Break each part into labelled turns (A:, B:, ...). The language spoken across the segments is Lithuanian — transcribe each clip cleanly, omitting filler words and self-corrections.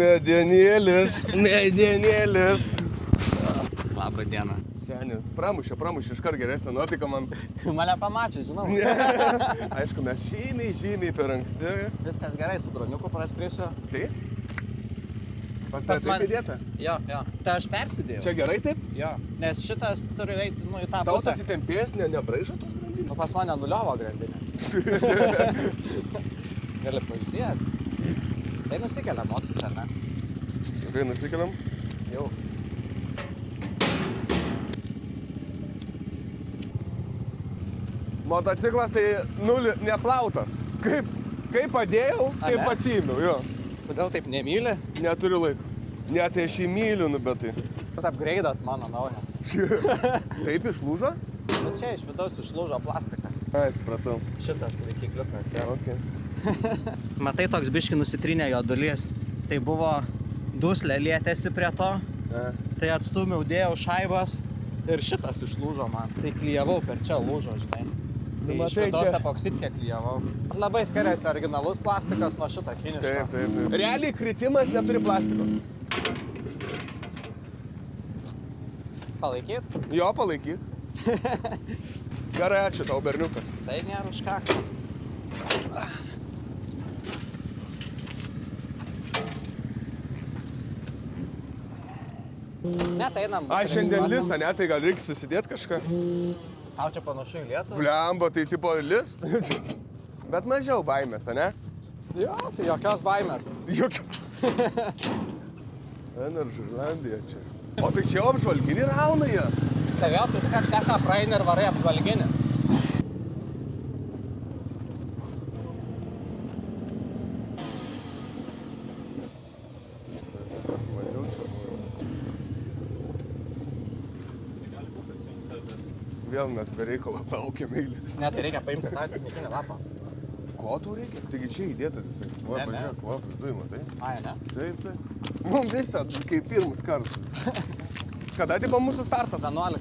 A: Medienėlis.
B: Labą dieną.
A: Seniai, pramušė, iškart geresnė nuotaika man.
B: Mane pamačiau, žinau.
A: Aišku, mes žymiai per anksti.
B: Viskas gerai, su droniuku praskrisiu.
A: Tai? Pas man įdėta?
B: Jo. Tai aš persidėjau.
A: Čia gerai taip?
B: Jo, nes šitas turi eiti, į tą pusę.
A: Tau tas įtempės, nebraižo tos grandinės?
B: Nu, pas mane nuliova grandinė. Gali pažiūrėti. Tai nusikelia emocijos, ar ne?
A: Sakai, nusikeliam?
B: Jau.
A: Motociklas tai neplautas. Kaip padėjau, taip pasiėmiau, jo.
B: Kodėl taip nemyli?
A: Neturiu laiko. Net aš jį myliu, bet tai.
B: Tas upgrade'as mano naujas.
A: Taip išlūžo?
B: Nu čia iš vidaus išlūžo plastikas.
A: Ai, supratau.
B: Šitas laikikliukas, jo.
A: Okay.
B: Matai, toks biški nusitrynė jo dalis. Tai buvo duslė lietėsi prie to. Tai atstumiau, dėjau šaibas ir šitas išlūžo man. Tai klijavau per čia lūžo, žinai. Tai iš vidaus epoksitkę klijavau. Labai skiriasi originalus plastikas nuo šito kiniško.
A: Taip. Realiai kritimas neturi plastiko.
B: Palaikyt?
A: Jo, palaikyt. Gerai, ačiū tau, berniukas.
B: Tai nėra už ką. Ne, tai einam.
A: Ai, šiandien lis, ne, tai gal reikia susidėti kažką.
B: Tau čia panašu į Lietuvą?
A: Blemba, tai tipo lis. Bet mažiau baimės, ne?
B: Jo, tai jokios baimės.
A: Ener Žurlandija čia. O tai čia apžvalginį rauna jie.
B: Tai vėl tu iškart techną praeini ir varai apžvalginį.
A: Vėl mes be reikalo laukiam eilės.
B: Ne, tai reikia paimti tą technikinį lapą.
A: Ko tau reikia? Taigi čia įdėtas jisai. Va, pažiūrėk, va, viduj, matai?
B: Ai, ne?
A: Taip. Mums visą, kaip pirmus kartus. Kada tipo mūsų startas?
B: 11.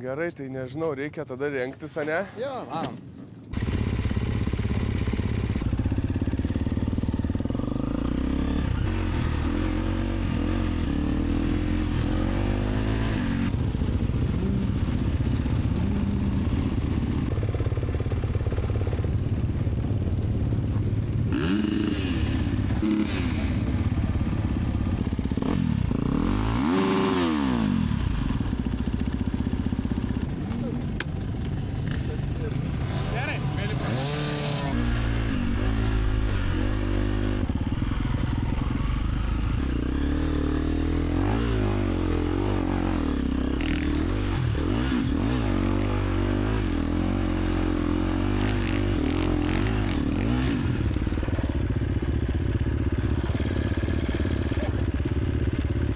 A: Gerai, tai nežinau, reikia tada rengtis, ane?
B: Jo, varom.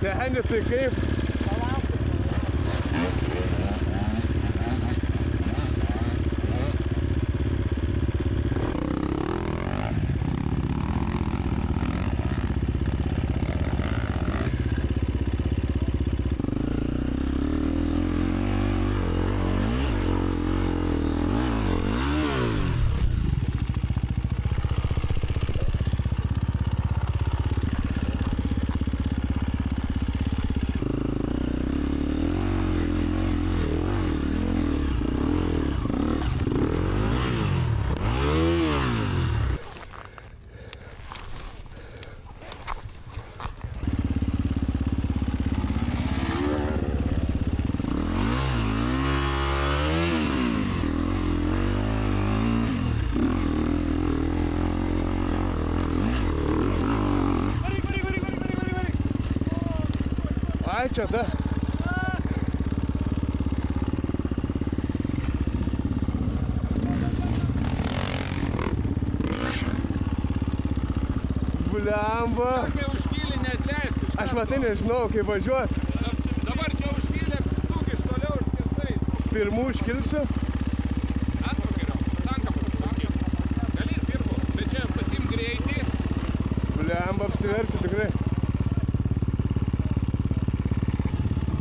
A: Seni, tai kaip? Ai, čia da. Blemba.
C: Kai užkylį neatleisk iš karto.
A: Aš matai nežinau, kaip važiuot.
C: Dabar čia užkylė, suk iš toliau ir skersai.
A: Pirmų užkilsiu.
C: Antro geriau, sankapą. Gali ir pirmo, bet čia pasim greitį.
A: Blemba, apsiversiu tikrai.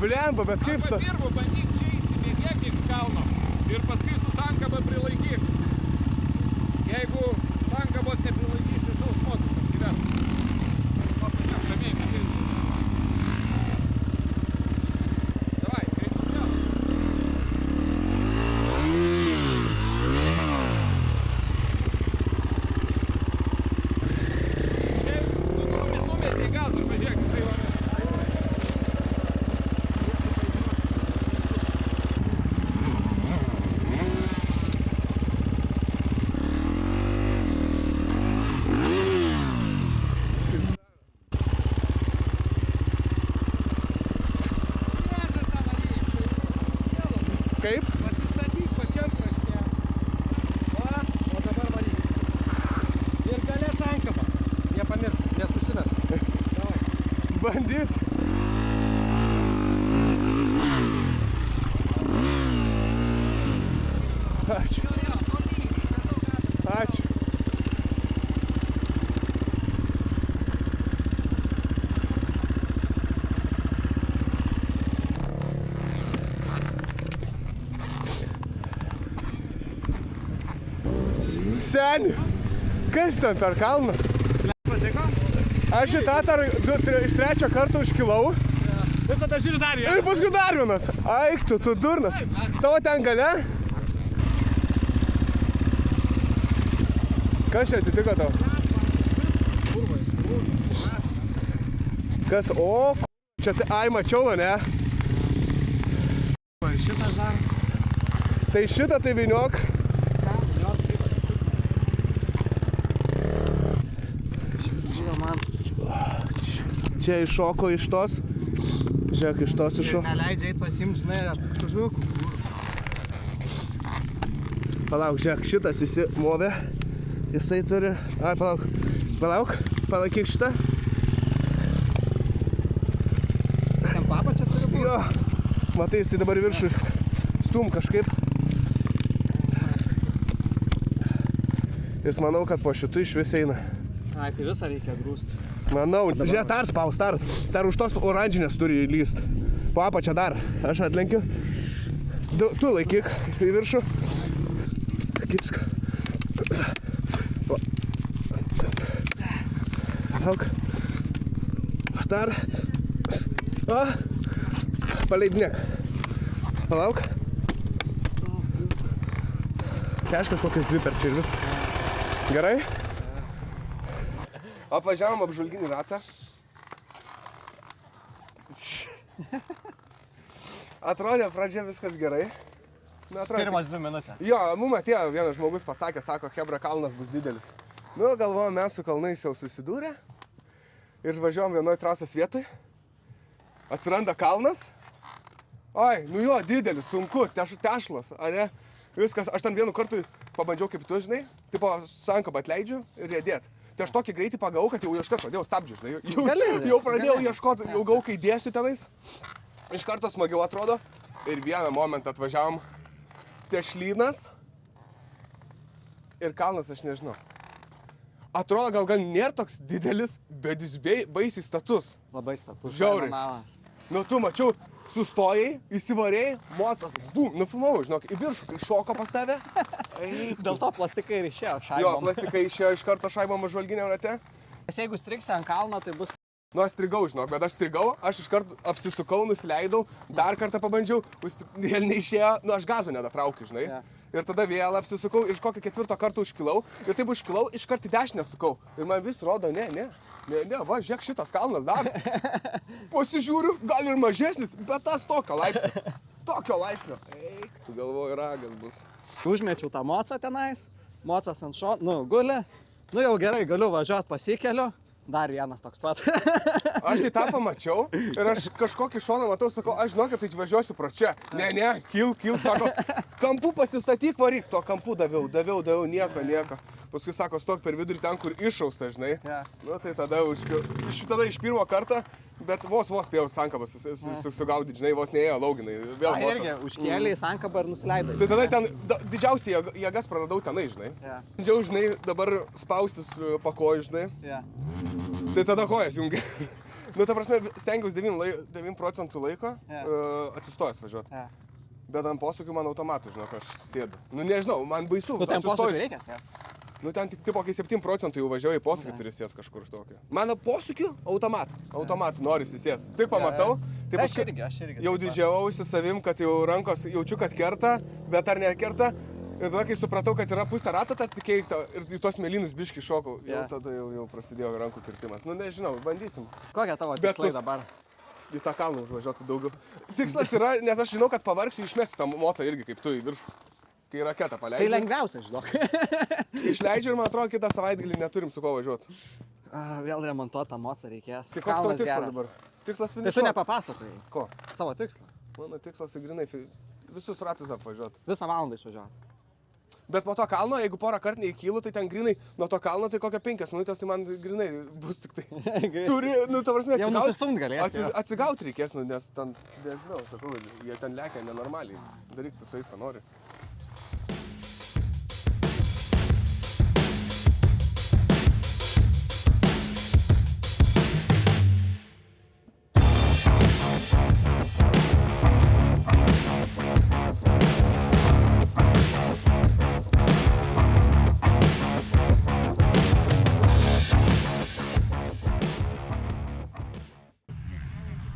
A: Blemba, bet kaip
C: Arba pirmu bandyk čia įsibėgėk iki kalno ir paskui su sankaba prilaikyk. Jeigu sankabos neprilaikysi, šaus motus apgyvert. Papažiūrėk, ramiai, matai. Davai, greičiau vėl. Numetė į gazą, pažiūrėk, jisai labai.
A: Kaip?
C: Pasistatyk pačiam krašte. Va, o dabar valyk. Ir gale sankaba. Nepamiršk, nesusivers. Davai.
A: Bandys. Ačiū. Ačiū. Seni, kas ten per kalnas?
B: Patiko?
A: Aš į tą iš trečio karto užkilau.
B: Ir tada žiūri dar
A: Ir paskui dar vienas. Aik, tu durnas. Tavo ten gale? Kas čia atitiko tau? Kas? O, čia tai, ai, mačiau, ne?
B: Ir šitas dar.
A: Tai šitą tai vyniok.
B: Žiūrėjau man.
A: Čia iššoko iš tos. Žiūrėk, iš tos iššoko.
B: Neleidžia eit pasiimt, žinai, atsiprašau.
A: Palauk, žiūrėk, šitas įsimovė. Jisai turi... Ai, palaikyk šitą.
B: Ten papa čia turi būti.
A: Jo, matai, jisai dabar į viršų stum kažkaip. Jis manau, kad po šitų iš vis eina.
B: Ai, tai visą reikia grūsti.
A: Manau, žiūrėk, dar spaus, dar už tos oranžinės turi įlyst. Po apačią dar. Aš atlenkiu. Tu laikyk į viršų. Kisk. Palauk. Dar. O. Paleidinėk. Palauk. Keškas kokias 2 per čia ir viskas. Gerai? Apvažiavom apžvalginį ratą. Atrodė pradžia viskas gerai.
B: Pirmas 2 minutės.
A: Jo, mum atėjo vienas žmogus pasakė, sako, Hebra kalnas bus didelis. Nu, galvojom, mes su kalnais jau susidūrė. Ir važiuojam vienoj trasos vietoj. Atsiranda kalnas. Oi, nu jo, didelis, sunku, tešlos, ar ne? Viskas, aš ten vienu kartu pabandžiau kaip tu, žinai. Tipo, sankabą atleidžiu ir riedėt. Tai aš tokį greitį pagavau, kad jau ieškot pradėjau stabdžių, žinai. Jau pradėjau ieškoti, jau gavau, kai dėsiu tenais. Iš karto smagiau atrodo. Ir vieną momentą atvažiavom. Tešlynas. Ir kalnas, aš nežinau. Atrodo, gal nėra toks didelis, bet jis baisiai status.
B: Labai status.
A: Žiauriai. Nu, tu mačiau, sustojai, įsivarėjai, mocas, bum, nufilmavau, žinok, į viršų, kai šoko pas tave.
B: Dėl to plastikai ir išėjo šaibom.
A: Jo, plastikai išėjo iš karto šaibom apžvalginiam rate.
B: Nes jeigu striksi ant kalno, tai bus...
A: Nu, aš strigau, žinok, bet aš strigau, aš iš karto apsisukau, nusileidau, dar kartą pabandžiau, vėl neišėjo, nu, aš gazo nedatraukiu, žinai. Yeah. Ir tada vėl apsisukau, iš kokio 4 karto užkilau, ir taip užkilau, iš karto į dešinę sukau. Ir man vis rodo, ne, va, žiūrėk, šitas kalnas dar. Pasižiūriu, gal ir mažesnis, bet tas tokio laipsnio. Eik, tu galvoji, ragas bus.
B: Užmečiau tą mocą tenais, mocas ant nu, guli, nu jau gerai, galiu važiuoti pasikeliu. Dar vienas toks pat.
A: Aš tai tą pamačiau ir aš kažkokį šoną matau, sakau, aš žinau, kad tai važiuosiu pro čia. Ne, kilk, sako, kampu pasistatyk, varyk, to kampu daviau, nieko. Paskui sako, stok per vidurį ten, kur iššausta, žinai. Yeah. Nu, tai tada iš pirmo karto, bet vos spėjau sankabą sugaudyti, žinai, vos neėjo lauginai.
B: Irgi, užkėlė į sankabą ir nusileidai.
A: Tai tada ten didžiausiai jėgas praradau tenai, žinai. Džiau, žinai, dabar spaustis pakojų, žinai. Tai tada kojas jungia. Nu, ta prasme, stengiausi 9 procentų laiko atsistojęs važiuoti.
B: Ja.
A: Bet ant posūkių man automatu, žinok, aš sėdu. Nu, nežinau, man baisu.
B: Nu, ten
A: atsistojus.
B: posūkių reikia sėsti.
A: Nu, ten tik kai 7 procentų jau važiuoju į posūkį, turi sėsti kažkur tokio. Mano posūkių automatų norisi sėsti. Tik pamatau, tai paskui
B: Aš irgi.
A: jau didžiavausi savim, kad jau rankos jaučiu, kad kerta, bet ar nekerta. Ir tada, kai supratau, kad yra pusė rato, tad tikėjai ir į tos mėlynus biškį šokau. Jau tada jau prasidėjo rankų kirtimas. Nu, nežinau, bandysim.
B: Kokia tavo
A: Bet
B: tikslai dabar?
A: Į tą kalną užvažiuoti daugiau. Tikslas yra, nes aš žinau, kad pavargsiu, išmesiu tą mocą irgi kaip tu į viršų. Kai raketą paleidžiu.
B: Tai lengviausia, žinok.
A: Išleidžiu ir man atrodo, kitą savaitgalį neturim su ko važiuoti.
B: Vėl remontuoti tą mocą reikės.
A: Tai koks tavo tikslas dabar? Tikslas
B: Tai tu
A: finišuoti.
B: nepapasakojai
A: Ko?
B: savo tikslą.
A: Mano tikslas grinai visus ratus apvažiuoti.
B: Visą valandą išvažiuoti.
A: Bet po to kalno, jeigu porą kartų neįkylu, tai ten grinai nuo to kalno tai kokią 5 minutės, tai man grinai bus tik tai. Turi, nu, ta prasme,
B: Jau nusistumt galėsi.
A: Atsigauti reikės, nu, nes ten, nežinau, sakau, jie ten lekia nenormaliai. Daryk tu su jais, ką nori.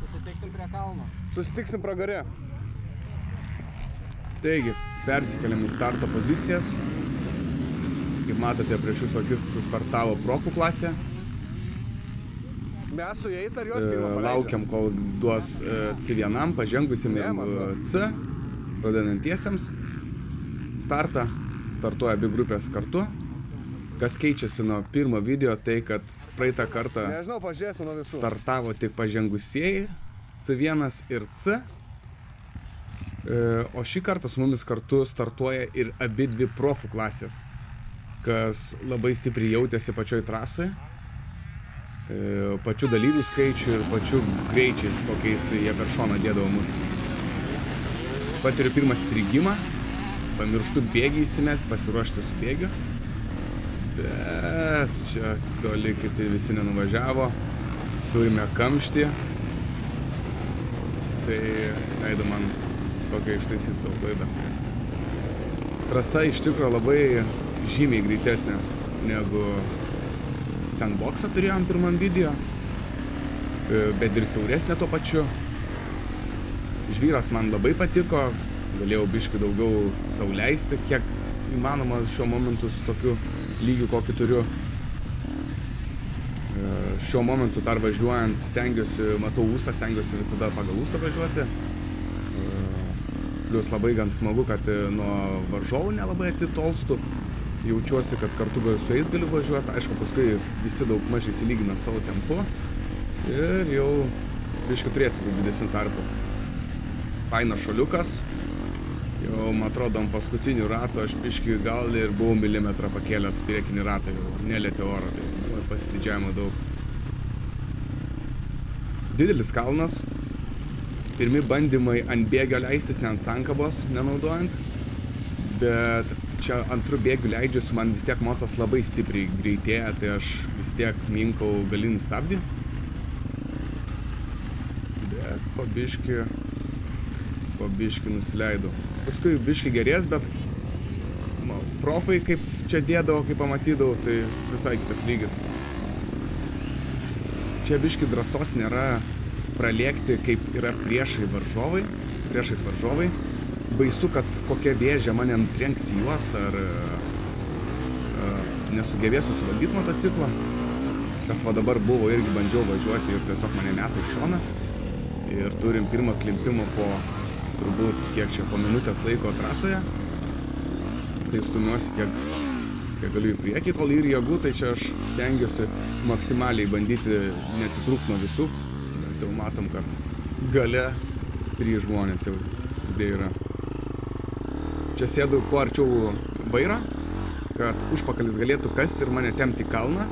B: Susitiksim prie kalno.
A: Susitiksim pragare. Taigi, persikeliam į starto pozicijas. Kaip matote, prieš jūsų akis sustartavo profų klasė. Mes su jais ar jos pirmą paleidžiam? Laukiam, kol duos C1, pažengusim ir C, pradedantiesiems. Startą startuoja abi grupės kartu. Kas keičiasi nuo pirmo video, tai kad praeitą kartą startavo tik pažengusieji C1 ir C. O šį kartą su mumis kartu startuoja ir abi dvi profų klasės, kas labai stipriai jautėsi pačioj trasoje, pačių dalyvių skaičių ir pačių greičiais, kokiais jie per šoną dėdavo mus. Patiriu pirmą strigimą, pamirštu bėgį įsimes, pasiruošti su bėgiu, bet čia toli kiti visi nenuvažiavo, turime kamštį, tai leido man kokią ištaisyti savo klaidą. Trasa iš tikrųjų labai žymiai greitesnė negu sandboxą turėjom pirmam video, bet ir siauresnė tuo pačiu. Žvyras man labai patiko, galėjau biškį daugiau sau leisti, kiek įmanoma šiuo momentu su tokiu lygiu, kokį turiu. Šiuo momentu dar važiuojant stengiuosi, matau ūsą, stengiuosi visada pagal ūsą važiuoti. Plius labai gan smagu, kad nuo varžovų nelabai atitolstu. Jaučiuosi, kad kartu su jais galiu važiuoti. Aišku, paskui visi daug maž įsilygina savo tempu. Ir jau biškį turėsim didesnių tarpų. Fainas šuoliukas. Jau, man atrodo, ant paskutinių ratų aš biškį gal ir buvau milimetrą pakėlęs priekinį ratą, jau nelietė oro, tai buvo pasididžiavimo daug. Didelis kalnas. Pirmi bandymai ant bėgio leistis, ne ant sankabos nenaudojant, bet čia antrų bėgių leidžiuosi, man vis tiek mocas labai stipriai greitėja, tai aš vis tiek minkau galinį stabdį. Bet po biškį nusileidau. Paskui biškį gerės, bet profai kaip čia dėdavo, kaip pamatydavau, tai visai kitas lygis. Čia biškį drąsos nėra pralėkti, kaip yra priešais varžovai. Baisu, kad kokia vėžė mane antrenks juos, ar nesugebėsiu suvaldyti motociklą. Kas va dabar buvo, irgi bandžiau važiuoti ir tiesiog mane meta į šoną. Ir turim pirmą klimpimą po turbūt kiek čia po minutės laiko trasoje. Tai stumiuosi kiek galiu į priekį, kol ir jėgų, tai čia aš stengiuosi maksimaliai bandyti netitrūkti nuo visų. Bet jau matom, kad gale 3 žmonės jau yra. Čia sėdu kuo arčiau vairą, kad užpakalis galėtų kasti ir mane tempti į kalną.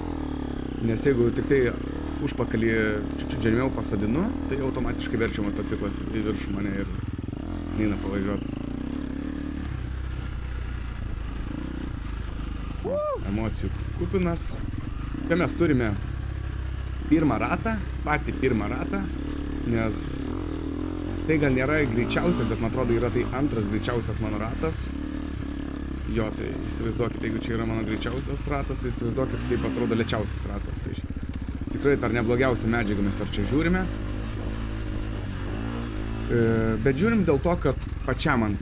A: Nes jeigu tik tai užpakalį čiut žemiau pasodinu, tai automatiškai verčia motociklas į viršų mane ir neina pavažiuoti. Emocijų kupinas. Čia mes turime
D: patį pirmą ratą, nes tai gal nėra greičiausias, bet man atrodo yra tai antras greičiausias mano ratas. Jo, tai įsivaizduokit, jeigu čia yra mano greičiausias ratas, tai įsivaizduokit, kaip atrodo lėčiausias ratas. Tai tikrai per neblogiausią medžiagą mes dar čia žiūrime. Bet žiūrim dėl to, kad pačiam man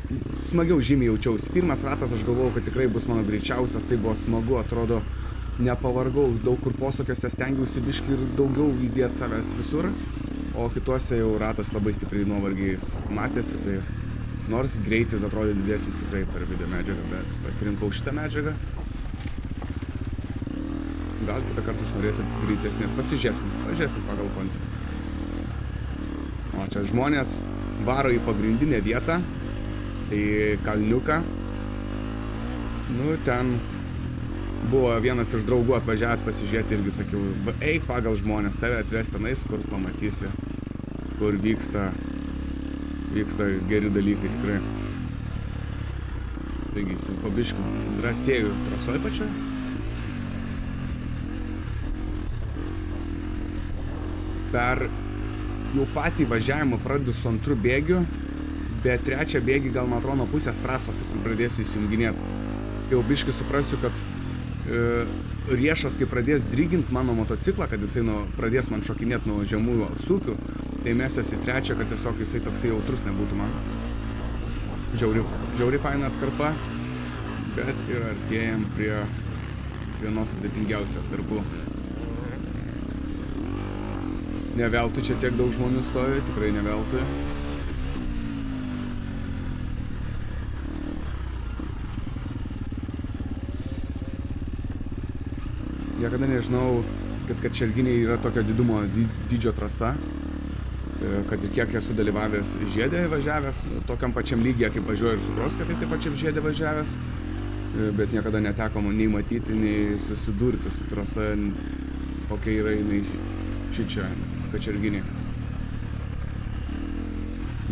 D: smagiau žymiai jaučiausi. Pirmas ratas aš galvojau, kad tikrai bus mano greičiausias, tai buvo smagu, atrodo, nepavargau, daug kur posūkiuose stengiausi biškį ir daugiau įdėti savęs visur, o kituose jau ratos labai stipriai nuovargiais matėsi, tai nors greitis atrodė didesnis tikrai per video medžiagą, bet pasirinkau šitą medžiagą. Gal kitą kartą jūs norėsit greitesnės, pažiūrėsim pagal kontį. O čia žmonės varo į pagrindinę vietą, į kalniuką. Nu, ten buvo vienas iš draugų atvažiavęs pasižiūrėti irgi sakiau, eik pagal žmonės, tave atves tenais, kur pamatysi, kur vyksta geri dalykai tikrai. Taigi, po biškį drąsėjų trasoj pačioj. Per jau patį važiavimą pradedu su antru bėgiu, bet trečią bėgį gal man atrodo nuo pusės trasos taip pradėsiu įsijunginėti. Jau biškį suprasiu, kad riešas, kai pradės drygint mano motociklą, kad jisai pradės man šokinėti nuo žemųjų sūkių, tai mesiuosi trečią, kad tiesiog jisai toksai jautrus nebūtų man. Žiauri faina atkarpa, bet ir artėjam prie vienos sudėtingiausių atkarpų. Ne veltui čia tiek daug žmonių stovi, tikrai ne veltui. Niekada nežinau, kad Kačerginėje yra tokio didumo dydžio trasa, kad ir kiek esu dalyvavęs žiedė važiavęs, tokiam pačiam lygyje kaip važiuoju ir su Kroska, tai taip pačiam žiedė važiavęs, bet niekada neteko nei matyti, nei susidurti su trasa, kokia yra jinai šičia Kačerginėje.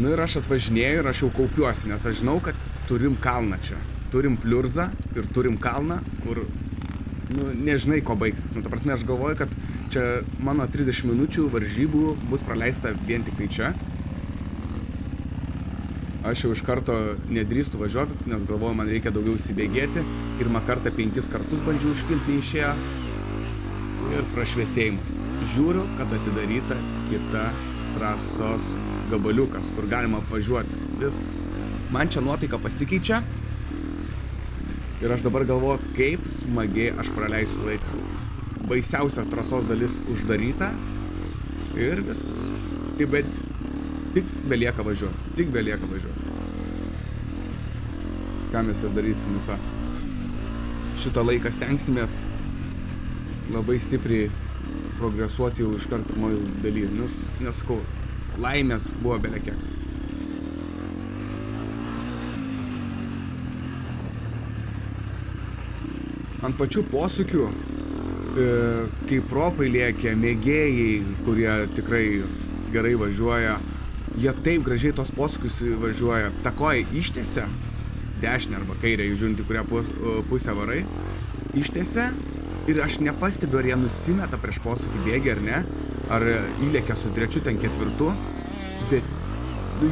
D: Nu ir aš atvažinėju ir aš jau kaupiuosi, nes aš žinau, kad turim kalną čia. Turim pliurzą ir turim kalną, kur nežinai, ko baigsis. Ta prasme, aš galvoju, kad čia mano 30 minučių varžybų bus praleista vien tik tai čia. Aš jau iš karto nedrįstu važiuoti, nes galvoju, man reikia daugiau įsibėgėti. Pirmą kartą 5 kartus bandžiau užkilti, neišėjo. Ir prašviesėjimas. Žiūriu, kad atidaryta kita trasos gabaliukas, kur galima apvažiuoti. Viskas. Man čia nuotaika pasikeičia. Ir aš dabar galvoju, kaip smagiai aš praleisiu laiką. Baisiausia trasos dalis uždaryta. Ir viskas. Tik belieka važiuoti. Ką mes ir darysim visą. Šitą laiką stengsimės labai stipriai progresuoti jau iškart pirmoj daly. Nesakau, laimės buvo belekiek. Ant pačių posūkių, kai propai lėkia, mėgėjai, kurie tikrai gerai važiuoja, jie taip gražiai tos posūkius važiuoja. Takoja ištiesia, dešinę arba kairę, žiūrint į kurią pusę varai, ištiesia. Ir aš nepastebiu, ar jie nusimeta prieš posūkį bėgį ar ne, ar įlėkia su trečiu, ten ketvirtu, bet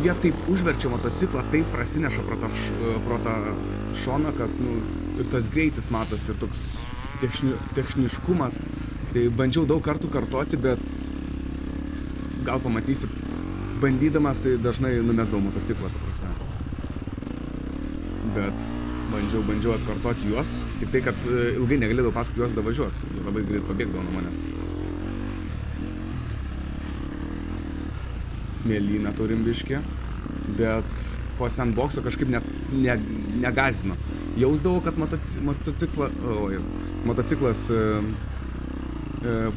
D: jie taip užverčia motociklą, taip prasineša pro tą šoną, kad ir tas greitis matosi ir toks techniškumas. Tai bandžiau daug kartų kartoti, bet gal pamatysit, bandydamas tai dažnai numesdavau motociklą, ta prasme. Bet bandžiau atkartoti juos, tik tai, kad ilgai negalėdavau paskui juos davažiuoti, jie labai greit pabėgdavo nuo manęs. Smėlyną turim biškį, bet po sandboxo kažkaip negazdino. Jausdavau, kad motociklas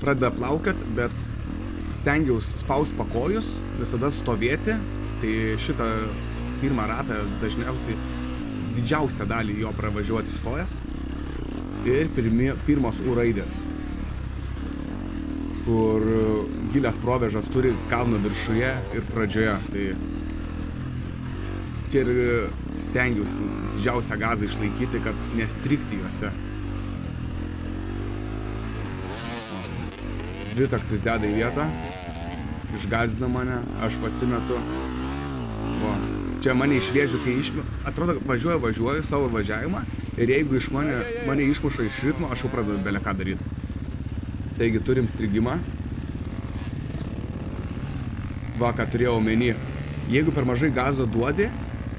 D: pradeda plaukiot, bet stengiausi spaust pakojus, visada stovėti, tai šitą pirmą ratą dažniausiai didžiausią dalį jo pravažiuoti stojęs. Ir pirmos U raidės, kur gilias provėžas turi kalno viršuje ir pradžioje. Tai čia ir stengiausi didžiausią gazą išlaikyti, kad nestrikti juose. dvitaktis deda į vietą, išgazdina mane, aš pasimetu. Va. Čia mane išvėžiu, kai atrodo, važiuoju savo važiavimą ir jeigu iš mane išmuša iš ritmo, aš jau pradedu belę ką daryti. Taigi turim strigimą. Va, ką turėjau omeny. Jeigu per mažai gazo duodi,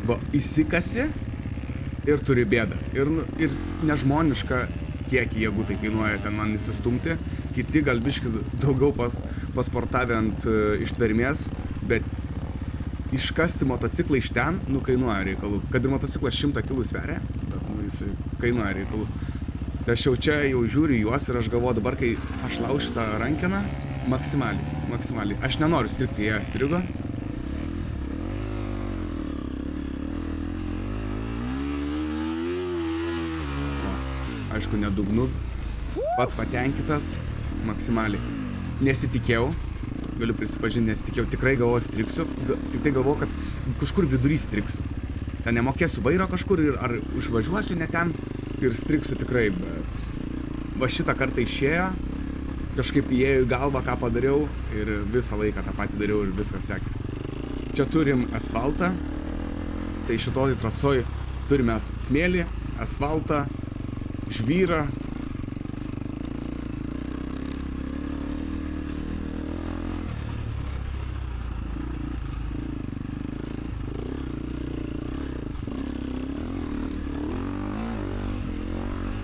D: va, įsikasi ir turi bėdą. Ir nežmoniška kiek jėgų tai kainuoja ten man įsistumti. Kiti gal biški daugiau pasportavę ant ištvermės, bet iškasti motociklą iš ten, kainuoja reikalų. Kad ir motociklas 100 kg sveria, bet jis kainuoja reikalų. Aš jau čia žiūriu juos ir aš galvoju dabar, kai aš laušiu tą rankeną, maksimaliai. Aš nenoriu strigti, jie strigo. Aišku, nedugnu, pats patenkintas, maksimaliai. Nesitikėjau, galiu prisipažinti, tikrai galvoju strigsiu, tik tai galvoju, kad kažkur vidury strigsiu. Ten nemokėsiu vairo kažkur ar užvažiuosiu ne ten ir strigsiu tikrai, bet va šitą kartą išėjo, kažkaip įėjo į galvą, ką padariau ir visą laiką tą patį dariau ir viskas sekėsi. Čia turim asfaltą, tai šitoj trasoj turime smėlį, asfaltą, žvyrą.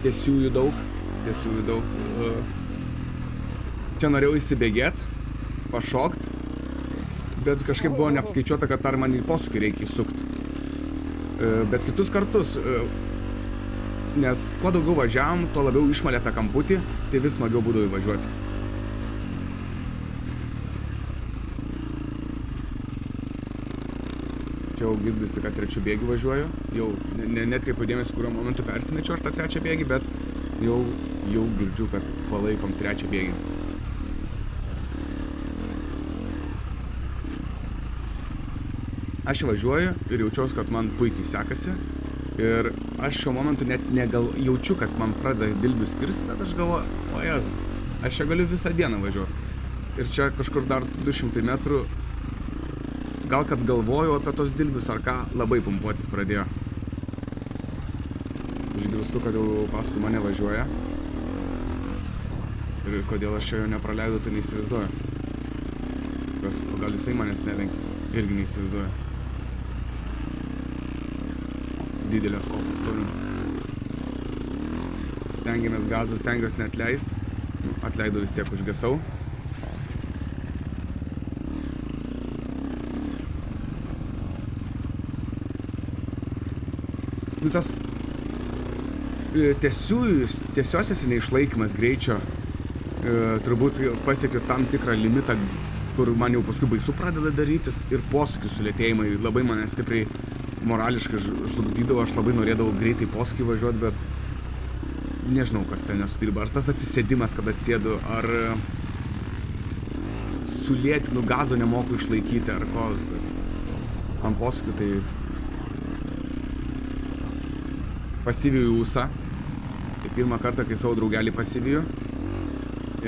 D: Tiesiųjų daug. Čia norėjau įsibėgėti, pašokt, bet kažkaip buvo neapskaičiuota, kad dar man į posūkį reikia įsukti. Bet kitus kartus, nes kuo daugiau važiavom, tuo labiau išmalė tą kamputį, tai vis smagiau būdavo įvažiuoti. Čia jau girdisi, kad trečių bėgių važiuoju. Jau netkreipiu dėmesį, kuriuo momentu persimečiau aš tą trečią bėgį, bet jau girdžiu, kad palaikom trečią bėgį. Aš važiuoju ir jaučiuosi, kad man puikiai sekasi. Ir aš šiuo momentu net jaučiu, kad man pradeda dilbių skirsti, bet aš galvoju, o Jezu, aš čia galiu visą dieną važiuoti. Ir čia kažkur dar 200 metrų, gal kad galvojau apie tos dilbius ar ką, labai pumpuotis pradėjo. Išgirstu, kad jau paskui mane važiuoja. Ir kodėl aš čia jo nepraleidau, tai neįsivaizduoju. O gal jisai manęs nelenkia, irgi neįsivaizduoju. Didelės kopas turim. Stengiamės gazų, stengiuosi neatleist. Atleidau vis tiek, užgesau. Tas tiesiosios neišlaikymas greičio turbūt pasiekiu tam tikrą limitą, kur man jau paskui baisu pradeda darytis ir posūkių sulėtėjimai labai mane stipriai morališkai žlugdydavo, aš labai norėdavau greitai posūkį važiuoti, bet nežinau, kas ten nesudirba. Ar tas atsisėdimas, kad atsėdu, ar sulėtinu gazo nemoku išlaikyti, ar ko, bet ant posūkių tai pasiviju ūsą. Tai pirmą kartą, kai savo draugelį pasiviju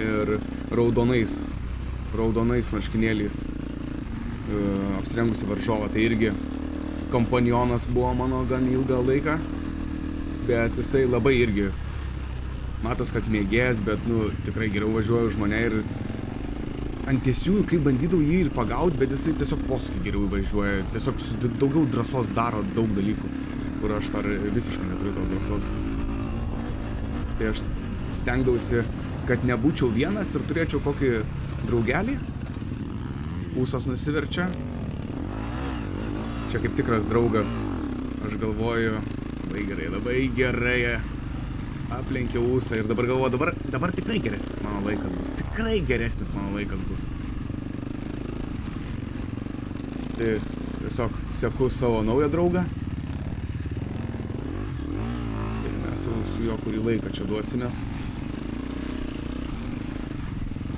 D: ir raudonais marškinėliais apsirengusi varžovą. Tai irgi kompanionas buvo mano gan ilgą laiką, bet jisai labai irgi matos, kad mėgėjas, bet tikrai geriau važiuoja už mane ir ant tiesiųjų, kaip bandydavau jį ir pagaut, bet jisai tiesiog posūkį geriau važiuoja, tiesiog daugiau drąsos daro daug dalykų, kur aš dar visiškai neturiu tos drąsos. Tai aš stengdavausi, kad nebūčiau vienas ir turėčiau kokį draugelį. Ūsas nusiverčia. Čia kaip tikras draugas, aš galvoju, labai gerai aplenkiau ūsą ir dabar galvoju, dabar tikrai geresnis mano laikas bus. Tai tiesiog seku savo naują draugą. Ir mes su juo kurį laiką čia duosimės.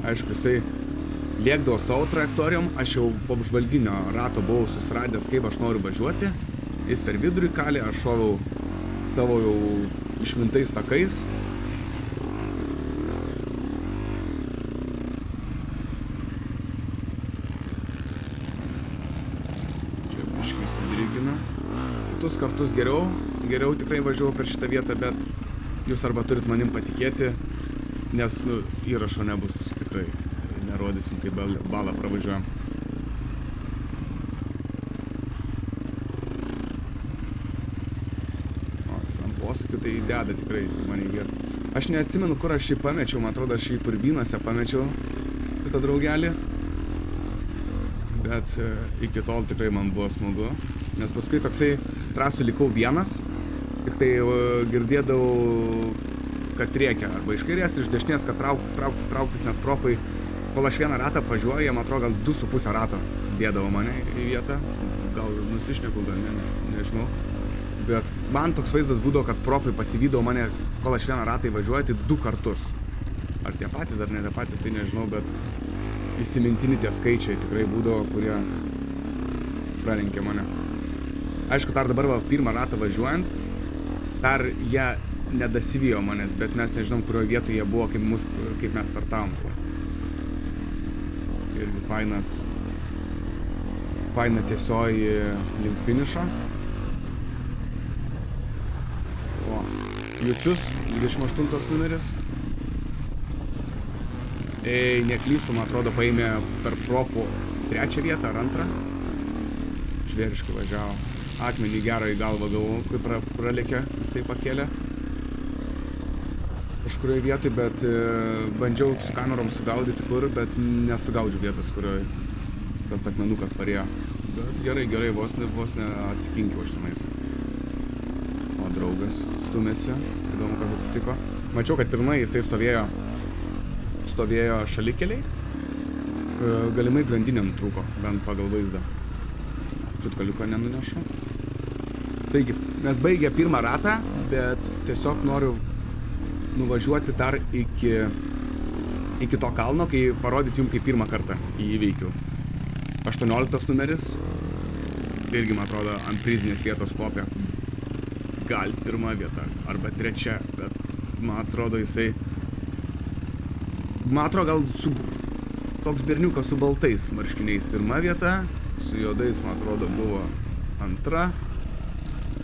D: Aišku, jisai lėkdavo savo trajektorijom, aš jau po apžvalginio rato buvau susiradęs, kaip aš noriu važiuoti. Jis per vidurį kalė, aš šoviau savo jau išmintais takais. kartus geriau tikrai važiavau per šitą vietą, bet jūs arba turit manim patikėti, nes, įrašo nebus tikrai, nerodysim, kaip balą pravažiuojam. Ant posūkių tai deda tikrai mane į vietą. Aš neatsimenu, kur aš jį pamečiau, man atrodo, aš jį Purvynuose pamečiau, šitą draugelį. Bet iki tol tikrai man buvo smagu, nes paskui toksai trasų likau vienas, tik tai girdėdavau, kad rėkia arba iš kairės, iš dešinės, kad trauktis, nes profai, kol aš vieną ratą važiuoju, jie man atrodo, gal 2,5 rato dėdavo mane į vietą, gal nusišneku, gal nežinau. Bet man toks vaizdas būdavo, kad profai pasivydavo mane, kol aš vieną ratą įvažiuoju, tai 2 kartus. Ar tie patys, ar ne tie patys, tai nežinau, bet įsimintini tie skaičiai tikrai būdavo, kurie pralenkė mane. Aišku, dar dabar pirmą ratą važiuojant, dar jie nedasivijo manęs, bet mes nežinom, kurioje vietoje jie buvo, kaip mes startavom. Irgi faina tiesioji link finišo. Jucius, 28 numeris. Neklystu, man atrodo, paėmė tarp profų 3 vietą ar 2. Žvėriškai važiavo. Akmenį gerą į galvą gavau, kai pralėkė, jisai pakėlė. Kažkurioje vietoj, bet bandžiau su kamerom sugaudyti kur, bet nesugaudžiu vietos, kurioje tas akmenukas parėjo. Bet gerai, vos ne atsikinkiau aš tenais. O draugas stumėsi, įdomu, kas atsitiko. Mačiau, kad pirmai jisai stovėjo šalikeliai. Galimai grandinė nutrūko, bent pagal vaizdą. Čiutkaliuką nenunešu. Taigi, mes baigė pirmą ratą, bet tiesiog noriu nuvažiuoti dar iki to kalno, kai parodyti jums, kaip pirmą kartą jį įveikiau. 18 numeris. Irgi, man atrodo, ant prizinės vietos kopė. Gal 1 vieta, arba 3, bet man atrodo jisai... Man atrodo, gal toks berniukas su baltais marškiniais 1 vieta, su juodais, man atrodo, buvo 2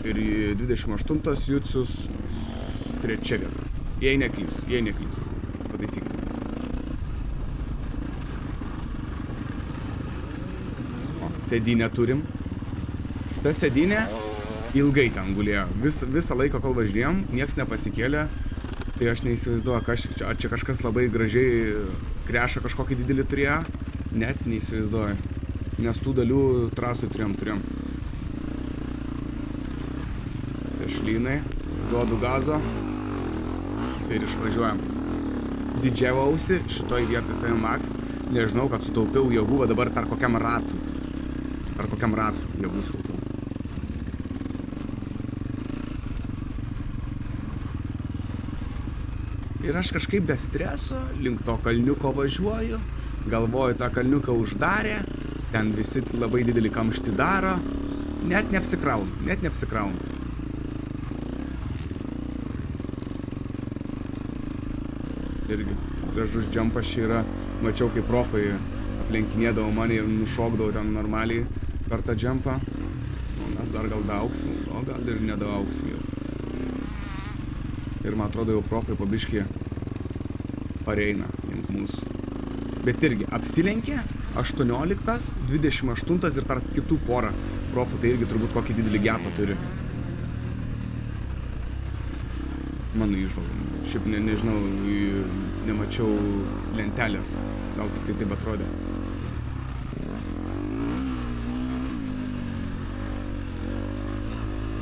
D: ir 28 Jucius 3 vieta. Jei neklystu. Pataisykite. Sėdynę turim. Ta sėdynė ilgai ten gulėjo. Visą laiką, kol važiuojam, nieks nepasikėlė. Tai aš neįsivaizduoju, ar čia kažkas labai gražiai krešą kažkokį didelį turėjo. Net neįsivaizduoju. Nes tų dalių trasui turėjom. Dešlynai. Duodu gazo. Ir išvažiuojam. Didžiavausi šitoj vietoj savim Max. Nežinau, kad sutaupiau jėgų, dabar tar kokiam ratu jėgų sutaupiau. Ir aš kažkaip be streso link to kalniuko važiuoju, galvoju, tą kalniuką uždarė, ten visi labai didelį kamštį daro, net neapsikraunu. Irgi gražus džempas čia yra, mačiau, kaip profai aplenkinėdavo mane ir nušokdavo ten normaliai per tą džempą. Mes dar gal daugsim, o gal ir nedaugsim jau. Ir man atrodo, jau profai pabiškį pareina link mūsų. Bet irgi apsilenkė 18, 28 ir tarp kitų porą profų, tai irgi turbūt kokį didelį gepą turi. Mano įžvalga. Šiaip nežinau, nemačiau lentelės. Gal tik tai taip atrodė.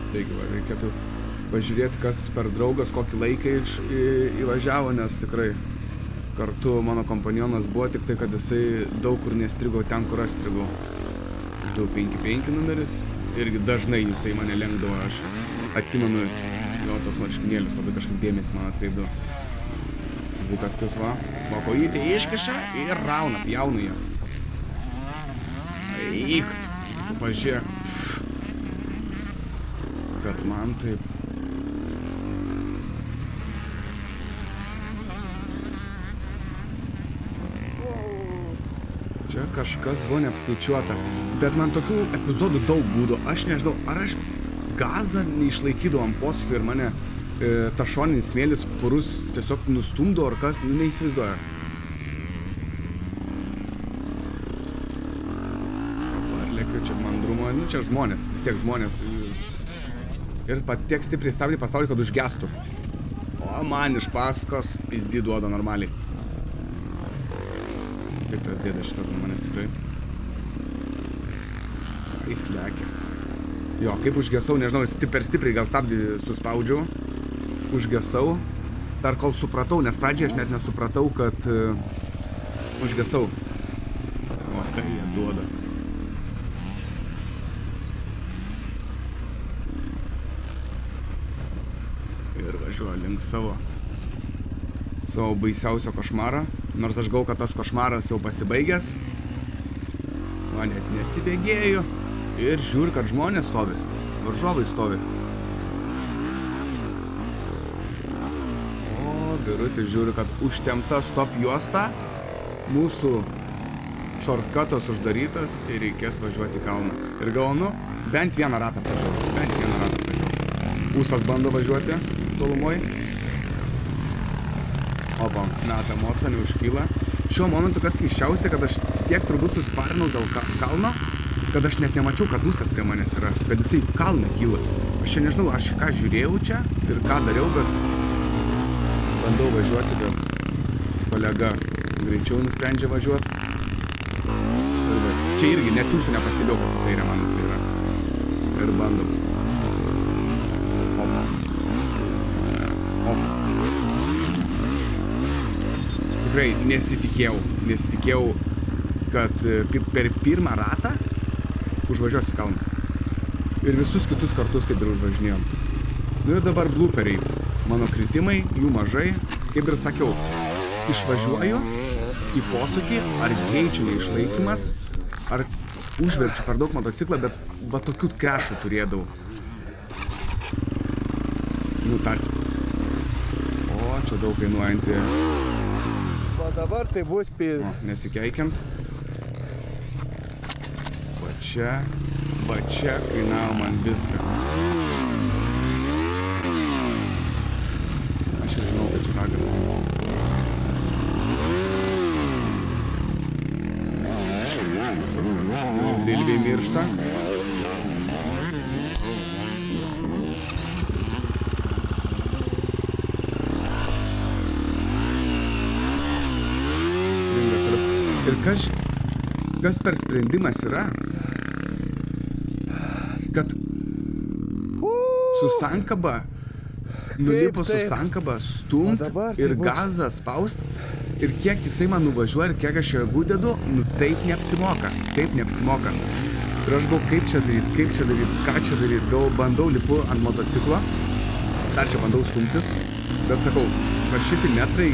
D: Taigi, reikėtų pažiūrėti, kas per draugas, kokį laiką įvažiavo, nes tikrai kartu mano kompanionas buvo, tik tai, kad jisai daug kur nestrigo ten, kur aš strigau. 255 numeris, irgi dažnai jisai mane lenkdavo, aš atsimenu jo tos marškinėlius, labai kažkaip dėmesį man atkreipdavo. Dvitaktis va kojytė iškiša ir rauna, pjauna ją. Eikt, tu pažiūrėk. Kad man taip. Čia kažkas buvo neapskaičiuota. Bet man tokių epizodų daug būdų. Aš nežinau, ar aš gazą neišlaikydavo ant posūkio ir mane ta šoninis smėlis purus tiesiog nustumdo ar kas, neįsivaizduoja. Parlekiu čia mandrumo, čia žmonės, vis tiek žmonės. Ir tiek stipriai stabdį paspaudė, kad užgestų. O man iš paskos pizdy duoda normaliai. Piktas dėdas šitas manęs tikrai. Jis lekia. Jo, kaip užgesau, nežinau, per stipriai gal stabdį suspaudžiau. Užgesau. Dar kol supratau, nes pradžiai aš net nesupratau, kad užgesau. O, ką jie duoda. Ir važiuoju link savo baisiausio košmarą. Nors aš gau, kad tas košmaras jau pasibaigęs. O, net nesibėgėjau. Ir žiūri, kad žmonės stovi. Varžovai stovi. O, birutė žiūri, kad užtempta stop juosta. Mūsų shortcutas uždarytas ir reikės važiuoti į kalną. Ir galvonu, bent vieną ratą važiuoju. Ūsas bando važiuoti tolumoj. Opa, meta mopsą, neužkyla. Šiuo momentu kas keisčiausia, kad aš tiek turbūt susparinau dėl kalno, kad aš net nemačiau, kad ūsas prie manęs yra, kad jisai kalną kyla. Aš čia nežinau, aš ką žiūrėjau čia ir ką dariau, bet bandau važiuoti, bet kolega greičiau nusprendžia važiuoti. Čia irgi net ūsų nepastebėjau, kad kairė man jisai yra. Ir bandau. Opa. Tikrai nesitikėjau, kad per pirmą ratą užvažiuosiu kalną. Ir visus kitus kartus taip ir užvažinėjom. Nu ir dabar blooperiai. Mano kritimai, jų mažai. Kaip ir sakiau, išvažiuoju į posūkį, ar greičio neišlaikymas, ar užverčiu per daug motociklą, bet va tokių krešų turėdavau. Nu, tarkim. O, čia daug kainuojanti.
A: O dabar tai bus
D: O, nesikeikiant. Va čia kainavo man viską. Aš jau žinau, kad čia ragas. Dilbiai miršta. Stringa tarp. Ir kas per sprendimas yra? Kad su sankaba, nulipo su sankaba, stumt ir gazą spaust ir kiek jisai man nuvažiuoja ir kiek aš jėgų dedu, nu taip neapsimoka. Ir aš galvoju, kaip čia daryt, ką čia daryt, bandau lipu ant motociklo, dar čia bandau stumtis, bet sakau, va šiti metrai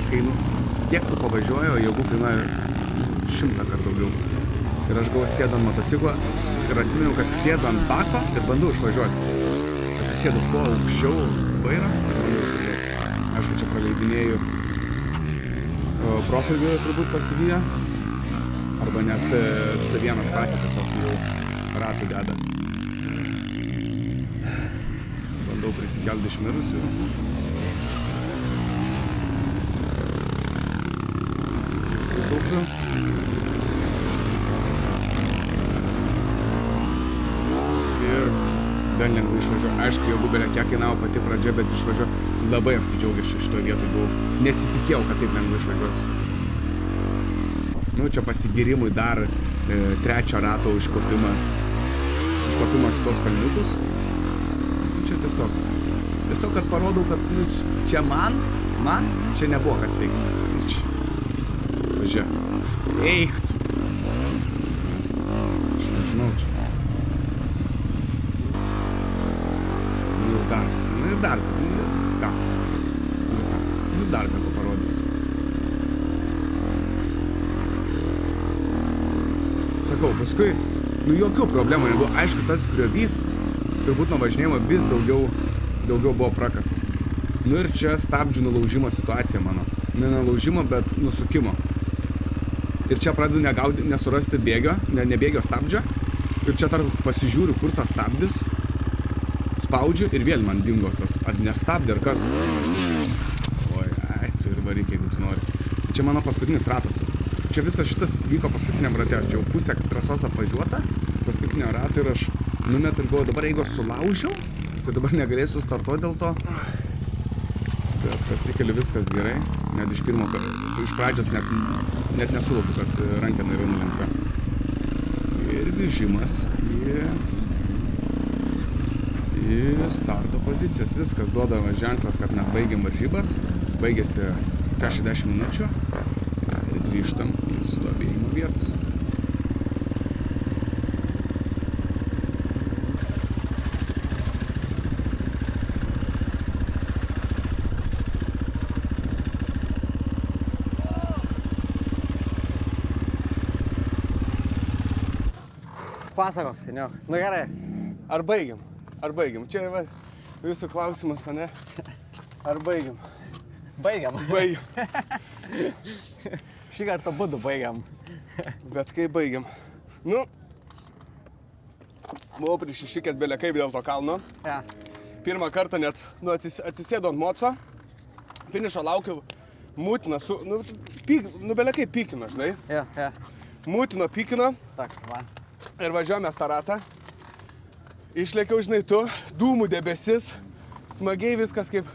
D: tiek tu pavažiuoji, o jėgų kainuoja 100 kart daugiau. Ir aš galvoju, sėdu ant motociklo ir atsimenu, kad sėdu ant bako ir bandau išvažiuoti. Atsisėdu kuo aukščiau vairą ir bandau išvažiuoti. Aišku, čia praleidinėju profilį turbūt pasivyję. Arba net C1 klasė tiesiog jau ratų deda. Bandau prisikelti iš mirusių. Susikaupiu. Gan lengvai išvažiuoju. Aišku, jau belė kiek kainavo pati pradžia, bet išvažiuoju labai apsidžiaugęs šitoje vietoje buvau. Nesitikėjau, kad taip lengvai išvažiuosiu. Nu, čia pasigirimui dar trečio rato užkopimas su tos kalniukus. Čia tiesiog, kad parodau, kad nu, čia man čia nebuvo kas veikti. Važiuoju. Eik tu. Aš nežinau čia. Dar kartą parodys. Sakau, paskui, jokių problemų nebuvo. Aišku, tas griovys, turbūt nuo važinėjimo vis daugiau buvo prakastas. Ir čia stabdžių nulaužimo situacija mano. Ne nulaužimo, bet nusukimo. Ir čia pradedu nesurasti bėgio, ne bėgio stabdžio. Ir čia tarp pasižiūriu, kur tas stabdis. spaudžiu ir vėl man dingo tas, ar nestabdė, ar kas. Oi, tu ir varyk, jeigu tu nori. Čia mano paskutinis ratas. Čia visas šitas vyko paskutiniam rate, čia jau pusę trasos apvažiuota, paskutinio rato ir aš numetu ir galvoju, dabar jeigu sulaužiau, tai dabar negalėsiu startuoti dėl to. Bet pasikeliu viskas gerai, net iš pirmo, iš pradžios net nesuvokiu, kad rankena yra nulenkta. Ir grįžimas į starto pozicijas. Viskas duoda ženklas, kad mes baigiam varžybas, baigėsi 60 minučių ir grįžtam į stovėjimo vietas.
B: Pasakok, seniau. Nu gerai.
A: Ar baigiam? Ar baigiam? Čia va, jūsų klausimas, o ne? Ar baigiam?
B: Baigiam.
A: Baigiam.
B: Šį kartą būdu baigiam.
A: Bet kaip baigiam? Nu, buvau prišišikęs belė kaip dėl to kalno.
B: Ja.
A: Pirmą kartą net atsisėdu ant moco, finišo laukiau, mūtina su... belė kaip pykino, žinai.
B: Ja.
A: Mūtino pykino.
B: Tak, man.
A: Ir važiuojame tą ratą. Išlėkiau, žinai, tu, dūmų debesis, smagiai viskas kaip...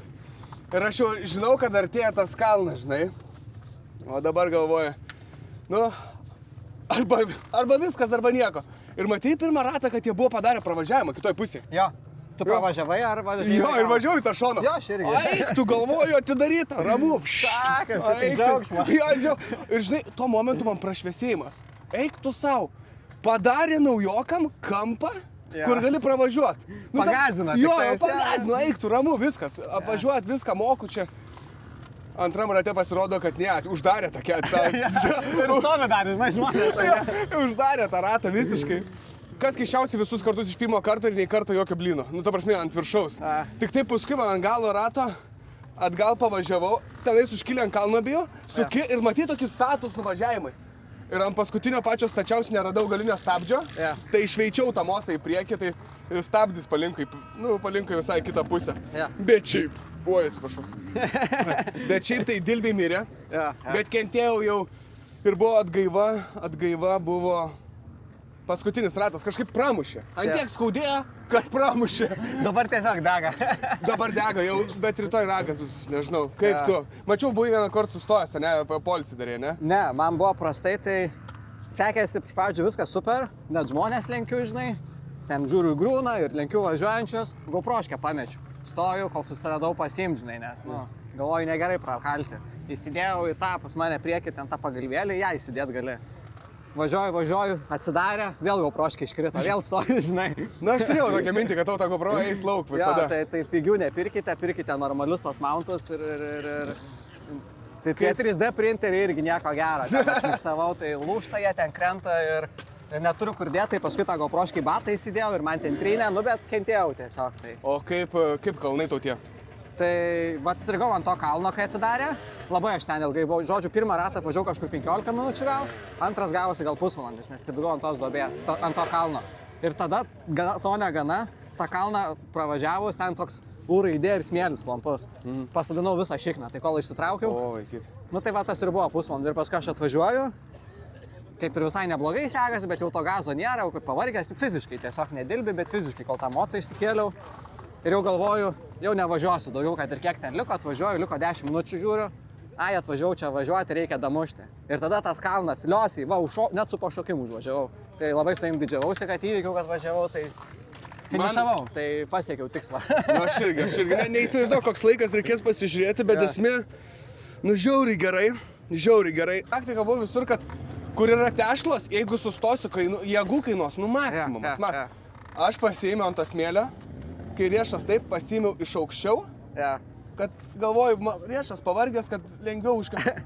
A: Ir aš jau žinau, kad artėja tas kalnas, žinai. O dabar galvoju, nu, arba viskas, arba nieko. Ir matei pirmą ratą, kad jie buvo padarę pravažiavimą kitoj pusėje.
B: Jo. Tu pravažiavai ar važiavai?
A: Jo, ir važiavau į tą šoną.
B: Jo, aš irgi.
A: Eik, tu galvoju atidaryta, ramu.
B: Sakas, tai džiaugsmas.
A: Jo, ir žinai, tuo momentu man prašviesėjimas. Eik tu savo. Padarė naujokam kampą, kur gali pravažiuoti.
B: Pagazina.
A: Jo, pagazino, eik tu, ramu, viskas. Apvažiuot, viską moku čia. Antram rate pasirodo, kad ne, uždarė tą ketą.
B: Ir stovi dar, žinai, žmonės.
A: Uždarė tą ratą visiškai. Kas keiščiausiai visus kartus iš pirmo karto ir nei karto jokio blyno. Nu, ta prasme, ant viršaus. Tik taip paskui man ant galo rato atgal pavažiavau, tenais užkilė ant kalno bijo, suki ir matyti tokį status nuvažiavimai. Ir ant paskutinio pačio stačiausio neradau galinio stabdžio, tai išveičiau tą mosą į priekį, tai stabdis palinko visai kitą pusę. Bet šiaip, atsiprašau. Bet šiaip tai dilbiai mirė, bet kentėjau jau ir buvo atgaiva buvo paskutinis ratas, kažkaip pramušė. Ant tiek skaudėjo, kad pramušė.
B: Dabar tiesiog dega.
A: Dabar dega jau, bet rytoj ragas bus, nežinau, kaip tu. Mačiau, buvai vieną kartą sustojęs, ne, poilsį darė, ne?
B: Ne, man buvo prastai, tai sekėsi iš pradžių viskas super, net žmonės lenkiu, žinai, ten žiūriu grūną ir lenkiu važiuojančius, GoProškę pamečiu. Stoju, kol susiradau pasiimt, žinai, nes, galvoju, negerai prakalti. Įsidėjau į tą pas mane priekį, ten tą pagalvėlį, ją įsidėt gali. Važiuoju, atsidarė, vėl GoProškę iškrito, vėl stoju, žinai.
A: Na, aš turėjau tokią mintį, kad tau tą GoPro eis lauk visada.
B: Jo, tai pigių nepirkite, pirkite normalius tos mountus ir... Tai tie 3D printeriai irgi nieko gero. Ten aš miksavau, tai lūžta jie ten krenta ir neturiu kur dėti, tai paskui tą GoProškę į batą įsidėjau ir man ten trynė, bet kentėjau tiesiog. Tai.
A: O kaip kalnai tau tie?
B: Tai atsirgau ant to kalno, kai atidarė. Labai aš ten ilgai buvau. Žodžiu, pirmą ratą važiavau kažkur 15 minučių gal. Antras gavosi gal pusvalandis, nes kidugau ant tos duobės, ant to kalno. Ir tada, to negana, tą kalną pravažiavus, ten toks raidė ir smėlis klampus. Pasadinau visą šikną, tai kol išsitraukiau.
A: O, vaikyt.
B: Nu tai va tas ir buvo pusvalandį. Ir paskui aš atvažiuoju. Kaip ir visai neblogai sekasi, bet jau to gazo nėra, jau kaip pavargęs, fiziškai, tiesiog nedilbi, bet fiziškai, kol tą mocą išsikėliau. Ir jau galvoju, jau nevažiuosiu daugiau, kad ir kiek ten liko, atvažiuoju, liko 10 minučių žiūriu. Ai, atvažiavau čia važiuoti, reikia damušti. Ir tada tas kalnas, liosiai, net su pašokimu užvažiavau. Tai labai savim didžiavausi, kad įvykiau, kad važiavau, tai finišavau, tai pasiekiau tikslą.
A: Na, aš irgi neįsivaizduoju, koks laikas reikės pasižiūrėti, bet esmė, žiauriai gerai. Taktika buvo visur, kad kur yra tešlos, jeigu sustosiu, jėgų kainuos, maksimumas. Aš pasiėmiau ant to smėlio, kai riešas taip pasiėmiau iš aukščiau, kad galvoju, riešas pavargęs, kad lengviau užkant.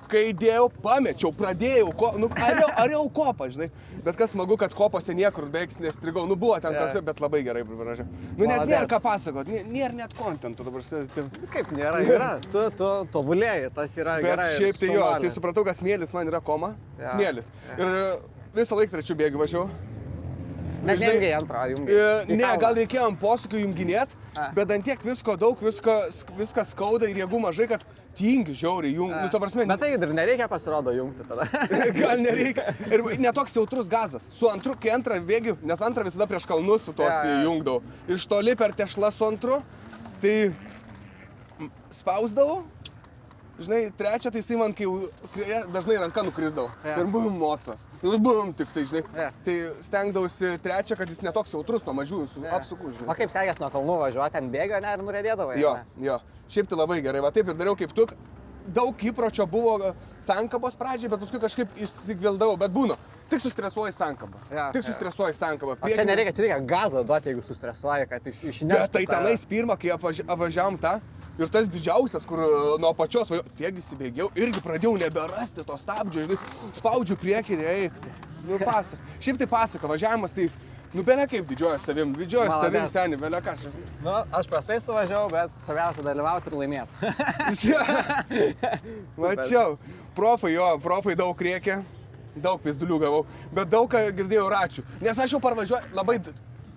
A: Kai įdėjau, pamečiau, pradėjau, ar jau kopą, žinai. Bet kas smagu, kad kopose niekur beveik nestrigau. Buvo ten toks, bet labai gerai privaražė. Net nėra ką pasakot, nėra net kontentų dabar.
B: Kaip nėra, tu tobulėjai, tas yra gerai.
A: Bet šiaip tai jo, tai supratau, kad smėlis man yra koma. Smėlis. Ir visą laiką trečių bėgių važiavau.
B: Net
A: žinai,
B: nengiai antrą jungiai.
A: Ne, gal reikėjo ant posūkių junginėt,
B: A.
A: bet ant tiek visko daug, viskas skauda ir jėgų mažai, kad tingi žiauriai jungi. Nu, to prasme,
B: Bet tai ir nereikia pasirodo jungti tada.
A: gal nereikia. Ir netoks jautrus gazas. Su antru, kai antrą vėgiu, nes antrą visada prieš kalnus su tos jungdavau. Iš toli per tešlą su antru, tai spausdavau. Žinai, trečią, tai jisai man, kai dažnai ranka nukrisdavo. Ir bum, mocas. Ir bum, tik tai, žinai. Tai stengdavausi trečią, kad jis netoks jautrus nuo mažiųjų apsukų, žinai.
B: O kaip sekės nuo kalnų važiuoti, ten bėgio, ne, ir nurėdėdavai?
A: Jo. Šiaip tai labai gerai. Va taip ir dariau kaip tu. Daug įpročio buvo sankabos pradžiai, bet paskui kažkaip išsigvildavau. Bet būna. Tik sustresuoji sankabą. Tik sustresuoji sankabą.
B: O čia nereikia, čia reikia gazo duoti, jeigu sustresuoji, kad išneštų.
A: Bet tai tenais pirmą, kai apvažiavom tą. Ir tas didžiausias, kur nuo pačios, tiek įsibėgiau, irgi pradėjau neberasti to stabdžio, žinai, spaudžiu priekį ir eik. Nu, pasaka. Šiaip tai pasaka, važiavimas tai, nu, belia kaip didžiuojas savim, seni, belia kas.
B: Nu, aš prastai suvažiavau, bet svarbiausia dalyvauti ir laimėti.
A: Mačiau. Profai daug rėkė, daug pizdulių gavau, bet daug ką girdėjau račių. Nes aš jau parvažiuoju, labai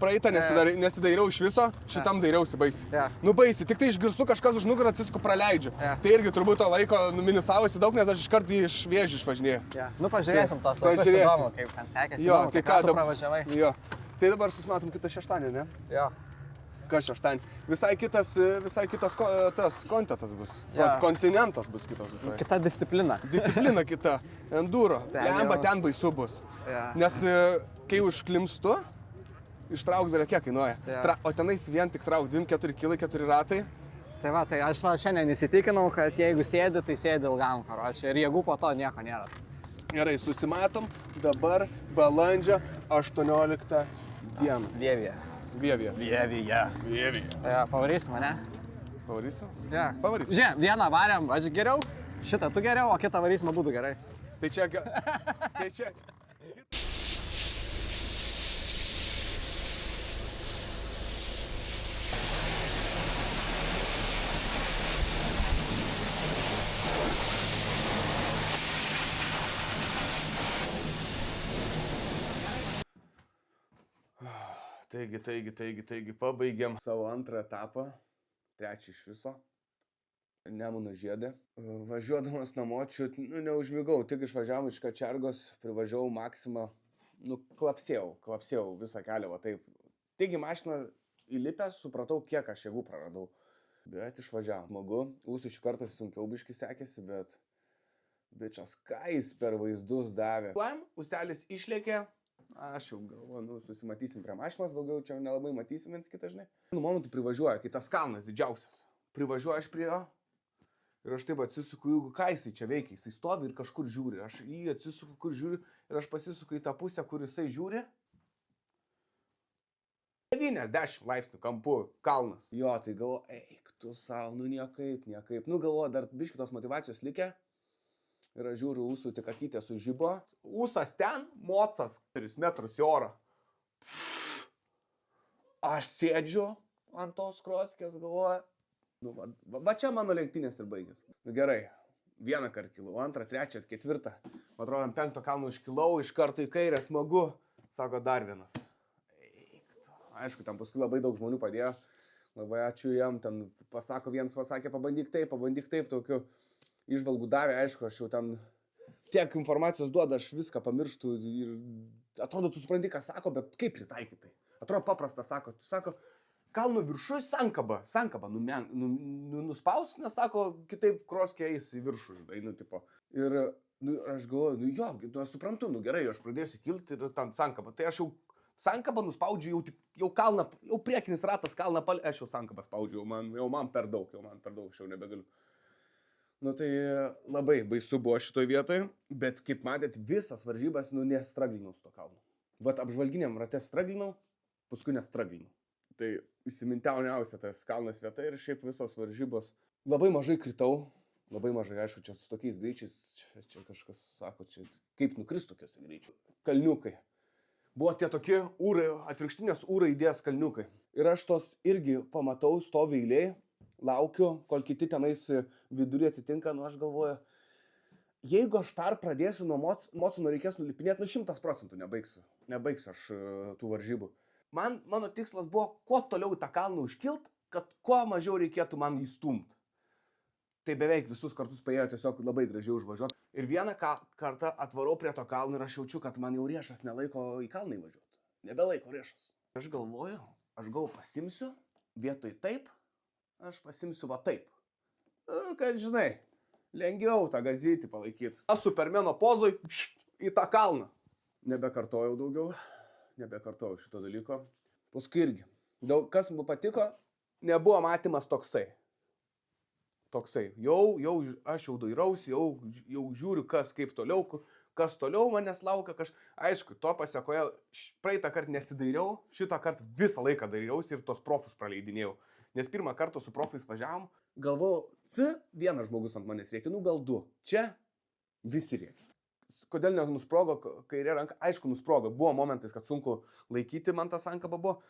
A: praeitą nesidairiau iš viso, šitam dairiausi baisi. Nu baisi, tik tai išgirstu kažkas už nugarą atsisuku praleidžiu. Tai irgi turbūt to laiko numinisavosi daug, nes aš iškart iš Vėžių išvažinėjau.
B: Nu pažiūrėsim tos labai įdomu, kaip ten sekėsi.
A: Jo,
B: įdomu,
A: tai ką
B: tu pravažiavai.
A: Jo. Tai dabar susimatom kitą šeštadienį, ne?
B: Jo.
A: Kas šeštadienį? Visai kitas tas kontetas bus. Kontinentas bus kitas visai.
B: Kita disciplina.
A: Disciplina kita. Enduro. Lemba ten baisu bus. Nes kai užklimstu, ištrauk belia kiek kainuoja. O tenais vien tik trauk 2-4 kg, 4 ratai.
B: Tai va, tai aš šiandien įsitikinau, kad jeigu sėdi, tai sėdi ilgam, karočiui. Ir jėgų po to nieko nėra.
A: Gerai, susimatom dabar balandžio 18 dieną. Vievėje.
B: Pavarysim, ne?
A: Pavarysim?
B: Pavarysim. Žiūrėk, vieną variam, aš geriau, šitą tu geriau, o kitą varysim abudu gerai.
A: Tai čia... Taigi, pabaigėm savo antrą etapą, trečią iš viso, Nemuno žiede. Važiuodamas namo, neužmigau, tik išvažiavom iš Kačergos, privažiavau Maksimą, klapsėjau visą kelią, va taip. Taigi mašiną įlipęs, supratau, kiek aš jėgų praradau, bet išvažiavom. Smagu, ūsų šį kartą sunkiau biškį sekėsi, bet bičias, ką jis per vaizdus davė. Uselis išlėkė. Aš jau galvoju, susimatysim prie mašinos, daugiau čia nelabai matysim viens kitą, žinai. Momentu privažiuoja, kai tas kalnas didžiausias. Privažiuoja aš prie jo ir aš taip atsisuku, jeigu ką jisai čia veikia, jisai stovi ir kažkur žiūri. Aš jį atsisuku, kur žiūri ir aš pasisuku į tą pusę, kur jisai žiūri. 90 laipsnių kampu kalnas. Jo, tai galvoju, eik tu savo, nu niekaip. Nu galvoju, dar biškitos motyvacijos likę. Ir aš žiūriu, ūsų tik akytė sužibo. Ūsas ten, mocas, 3 metrus į orą. Aš sėdžiu ant tos kroskės, galvoju. Nu, va čia mano lenktynės ir baigės. Nu gerai, vieną kartą kilau, antrą, trečią, ketvirtą. Atrodo, ant 5 kalno iškilau, iš karto į kairę, smagu. Sako, dar vienas. Aišku, ten paskui labai daug žmonių padėjo. Labai ačiū jam, ten vienas pasakė, pabandyk taip, tokiu. Išvalgų davė, aišku, aš jau ten tiek informacijos duoda, aš viską pamirštu ir atrodo, tu supranti, ką sako, bet kaip pritaikyti tai. Atrodo, paprasta sako, tu sako, kalno viršui sankaba nuspaus, nes sako, kitaip kroskė eis į viršų, žinai, tipo. Ir aš galvoju, aš suprantu, gerai, aš pradėsiu kilti ir ten sankaba. Tai aš jau sankabą nuspaudžiu, jau kalną, jau priekinis ratas kalną, aš jau sankabą spaudžiu, jau man per daug, aš jau nebegaliu. Nu tai labai baisu buvo šitoj vietoj, bet kaip matėt, visas varžybas, nestraglinau su to kalnu. Vat apžvalginiam rate straglinau, paskui nestraglinau. Tai įsimintiauniausia tas kalnas vieta ir šiaip visos varžybos. Labai mažai kritau, labai mažai, aišku, čia su tokiais greičiais, čia kažkas sako, čia kaip nukrist tokiuose greičiu. Kalniukai. Buvo tie tokie atvirkštinės raidės kalniukai. Ir aš tos irgi pamatau, stovi eilėj. Laukiu, kol kiti tenais vidurį atsitinka, aš galvoju, jeigu aš dar pradėsiu nuo mocuno reikės nulipinėti, 100% nebaigsiu aš tų varžybų. Mano tikslas buvo, kuo toliau tą kalną užkilt, kad kuo mažiau reikėtų man įstumti. Tai beveik visus kartus paėjo tiesiog labai gražiai užvažiuoti. Ir vieną kartą atvarau prie to kalno ir aš jaučiu, kad man jau riešas nelaiko į kalną įvažiuoti. Nebelaiko riešas. Aš galvoju, pasimsiu, vietoj taip, aš pasimsiu va taip. Kad žinai, lengviau tą gazytį palaikyti. Aš supermeno pozoj į tą kalną. Nebekartojau daugiau, nebekartojau šito dalyko. Paskui irgi. Kas man patiko, nebuvo matymas toksai. Jau aš jau dairausi, jau žiūriu, kaip toliau, kas toliau manęs laukia. Aišku, to pasekoje praeitą kartą nesidairiau, šitą kartą visą laiką dairiausi ir tos profus praleidinėjau. Nes pirmą kartą su profais važiavom, galvojau, vienas žmogus ant manęs rėkia, gal du. Čia visi rėkia. Kodėl nenusprogo kairė ranka? Aišku, nusprogo. Buvo momentais, kad sunku laikyti, man tas sankaba buvo.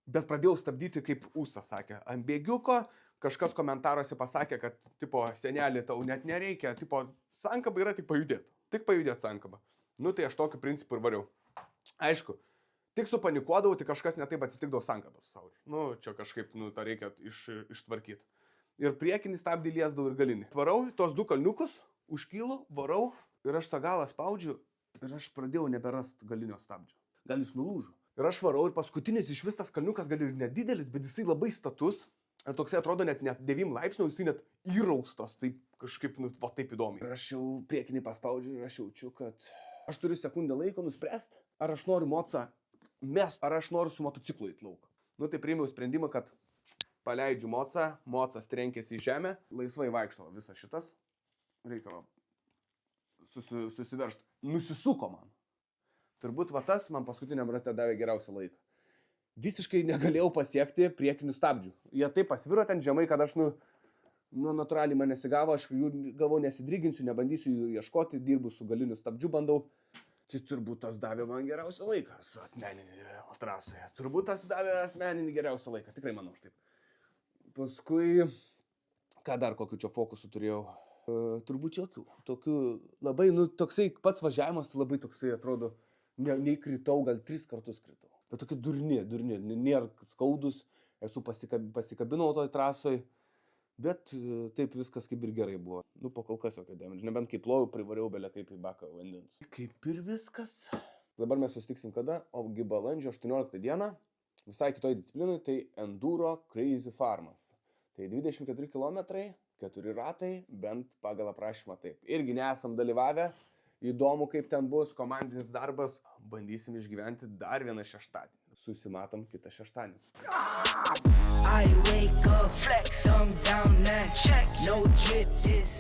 A: Bet pradėjau stabdyti, kaip Ūsas sakė. Ant bėgiuko kažkas komentaruose pasakė, kad, tipo, senelį tau net nereikia. Tipo, sankaba yra tik pajudėti. Tik pajudėti sankaba. Tai aš tokiu principu ir variau. Aišku, tik supanikuodavau, tik kažkas netaip atsitikdavo sankabas pasaulyje. Čia kažkaip, tą reikia ištvarkyti. Ir priekinį stabdį liesdavau ir galinį. Varau tos du kalniukus, užkylu, varau ir aš tą galą spaudžiu ir aš pradėjau neberast galinio stabdžio. Gal jis nulūžo. Ir aš varau ir paskutinis iš vis tas kalniukas gal ir nedidelis, bet jisai labai status. Ir toksai atrodo net 9 laipsnių, jisai net įraustas, taip kažkaip, taip įdomiai. Ir aš jau priekinį paspaudžiu ir aš jaučiu, kad aš turiu sekundę laiko nuspręsti, ar aš noriu mocą mest, ar aš noriu su motociklu į lauką. Tai priėmiau sprendimą, kad paleidžiu mocą, mocas trenkėsi į žemę, laisvai vaikšto visas šitas. Reikia susiveržti. Nusisuko man. Turbūt tas man paskutiniam rate davė geriausią laiką. Visiškai negalėjau pasiekti priekinių stabdžių. Jie taip pasviro ten žemai, kad aš, natūraliai man nesigavo, aš jų galvau nesidryginsiu, nebandysiu jų ieškoti, dirbu su galiniu stabdžiu, bandau. Tai turbūt tas davė man geriausią laiką asmeninėje trasoje. Turbūt tas davė asmeninį geriausią laiką. Tikrai manau aš taip. Paskui, ką dar kokiu čia fokusų turėjau? Turbūt jokių. Tokių labai, toksai pats važiavimas labai toksai atrodo, neįkritau, gal 3 kartus kritau. Bet tokie durni, nėra skaudus, esu pasikabinau toj trasoj, bet taip viskas kaip ir gerai buvo. Po kol kas jokio damage, nebent kaip plovau, privariau belia kaip į baką vandens. Kaip ir viskas. Dabar mes susitiksim kada? Ogi balandžio 18 dieną, visai kitoj disciplinui, tai Enduro Crazy Farmas. Tai 24 km, 4 ratai, bent pagal aprašymą taip. Irgi nesam dalyvavę. Įdomu, kaip ten bus komandinis darbas. Bandysim išgyventi dar vieną šeštadienį. Susimatom kitą šeštadienį. I wake up, flex, I'm down now, check, no drip, this